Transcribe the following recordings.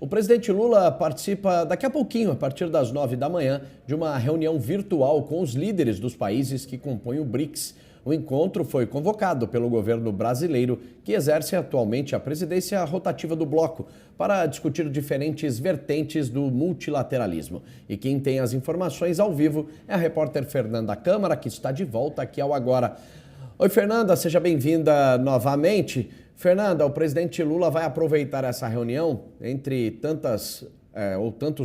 presidente Lula participa daqui a pouquinho, a partir das 9 da manhã, de uma reunião virtual com os líderes dos países que compõem o BRICS. O encontro foi convocado pelo governo brasileiro, que exerce atualmente a presidência rotativa do bloco, para discutir diferentes vertentes do multilateralismo. E quem tem as informações ao vivo é a repórter Fernanda Câmara, que está de volta aqui ao Agora. Oi, Fernanda, seja bem-vinda novamente. Fernanda, o presidente Lula vai aproveitar essa reunião, entre tantos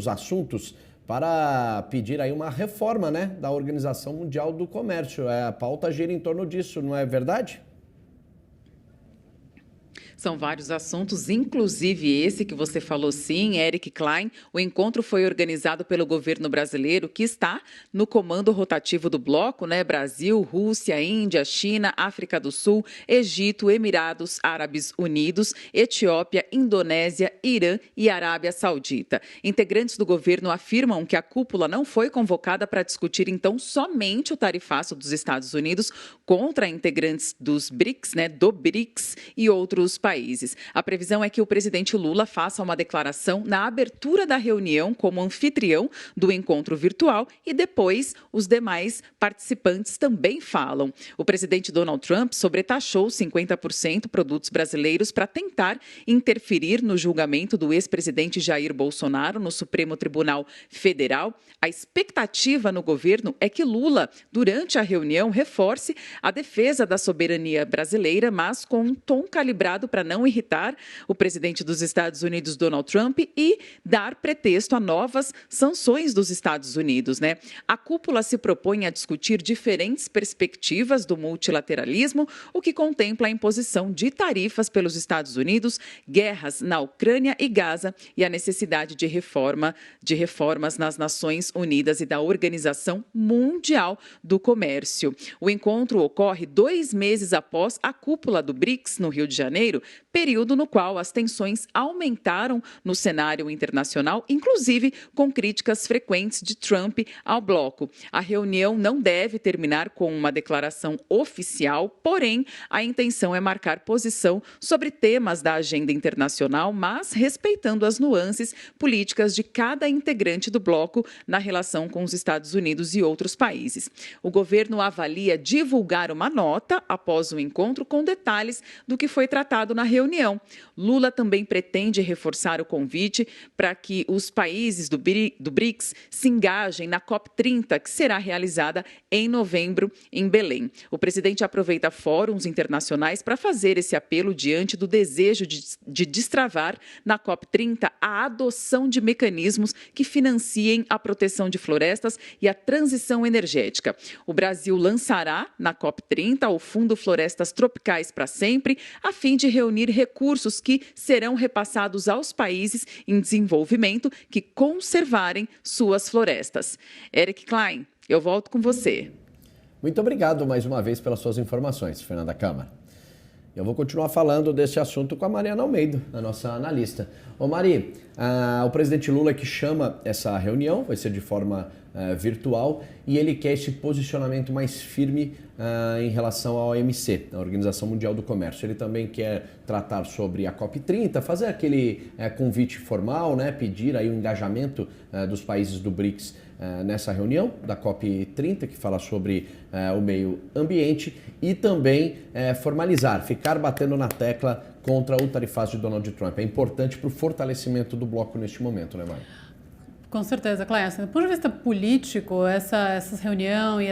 assuntos, para pedir aí uma reforma, da Organização Mundial do Comércio. A pauta gira em torno disso, não é verdade? São vários assuntos, inclusive esse que você falou, sim, Eric Klein. O encontro foi organizado pelo governo brasileiro, que está no comando rotativo do bloco, Brasil, Rússia, Índia, China, África do Sul, Egito, Emirados Árabes Unidos, Etiópia, Indonésia, Irã e Arábia Saudita. Integrantes do governo afirmam que a cúpula não foi convocada para discutir, então, somente o tarifaço dos Estados Unidos contra integrantes dos BRICS, do BRICS e outros países. A previsão é que o presidente Lula faça uma declaração na abertura da reunião como anfitrião do encontro virtual e depois os demais participantes também falam. O presidente Donald Trump sobretaxou 50% produtos brasileiros para tentar interferir no julgamento do ex-presidente Jair Bolsonaro no Supremo Tribunal Federal. A expectativa no governo é que Lula, durante a reunião, reforce a defesa da soberania brasileira, mas com um tom calibrado para não irritar o presidente dos Estados Unidos, Donald Trump, e dar pretexto a novas sanções dos Estados Unidos, A cúpula se propõe a discutir diferentes perspectivas do multilateralismo, o que contempla a imposição de tarifas pelos Estados Unidos, guerras na Ucrânia e Gaza e a necessidade de reformas nas Nações Unidas e da Organização Mundial do Comércio. O encontro ocorre 2 meses após a cúpula do BRICS, no Rio de Janeiro, período no qual as tensões aumentaram no cenário internacional, inclusive com críticas frequentes de Trump ao bloco. A reunião não deve terminar com uma declaração oficial, porém, a intenção é marcar posição sobre temas da agenda internacional, mas respeitando as nuances políticas de cada integrante do bloco na relação com os Estados Unidos e outros países. O governo avalia divulgar uma nota após o encontro com detalhes do que foi tratado na reunião. Lula também pretende reforçar o convite para que os países do BRICS se engajem na COP30, que será realizada em novembro em Belém. O presidente aproveita fóruns internacionais para fazer esse apelo diante do desejo de destravar na COP30 a adoção de mecanismos que financiem a proteção de florestas e a transição energética. O Brasil lançará na COP30 o Fundo Florestas Tropicais para Sempre, a fim de reunir recursos que serão repassados aos países em desenvolvimento que conservarem suas florestas. Eric Klein, eu volto com você. Muito obrigado mais uma vez pelas suas informações, Fernanda Câmara. Eu vou continuar falando desse assunto com a Mariana Almeida, a nossa analista. Ô Mari, o presidente Lula que chama essa reunião, vai ser de forma virtual, e ele quer esse posicionamento mais firme em relação à OMC, a Organização Mundial do Comércio. Ele também quer tratar sobre a COP30, fazer aquele convite formal, pedir aí o engajamento dos países do BRICS nessa reunião da COP30, que fala sobre o meio ambiente, e também formalizar, ficar batendo na tecla contra o tarifaço de Donald Trump. É importante para o fortalecimento do bloco neste momento, Mari? Com certeza, Cléia. Do ponto de vista político, essa reunião e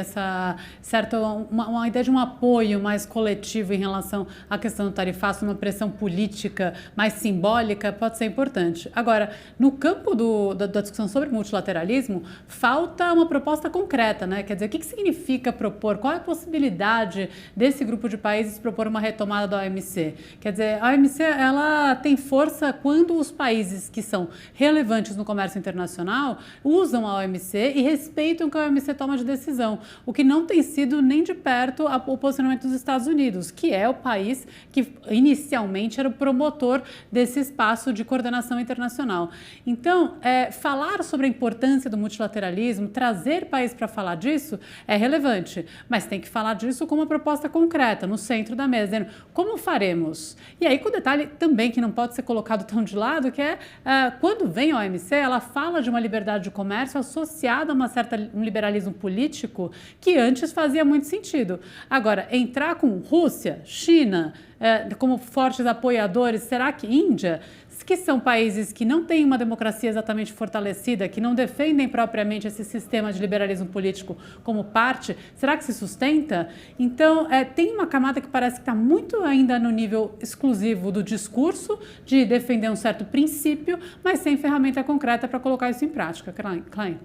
uma ideia de um apoio mais coletivo em relação à questão do tarifaço, uma pressão política mais simbólica, pode ser importante. Agora, no campo da discussão sobre multilateralismo, falta uma proposta concreta, Quer dizer, o que significa propor? Qual é a possibilidade desse grupo de países propor uma retomada da OMC? Quer dizer, a OMC ela tem força quando os países que são relevantes no comércio internacional internacional usam a OMC e respeitam o que a OMC toma de decisão, o que não tem sido nem de perto o posicionamento dos Estados Unidos, que é o país que inicialmente era o promotor desse espaço de coordenação internacional. Então, falar sobre a importância do multilateralismo, trazer país para falar disso é relevante, mas tem que falar disso com uma proposta concreta, no centro da mesa, dizendo como faremos. E aí com o detalhe também que não pode ser colocado tão de lado, que quando vem a OMC, ela fala de uma liberdade de comércio associada a um liberalismo político que antes fazia muito sentido. Agora, entrar com Rússia, China, como fortes apoiadores, será que Índia, que são países que não têm uma democracia exatamente fortalecida, que não defendem propriamente esse sistema de liberalismo político como parte, será que se sustenta? Então, tem uma camada que parece que está muito ainda no nível exclusivo do discurso, de defender um certo princípio, mas sem ferramenta concreta para colocar isso em prática. Klein.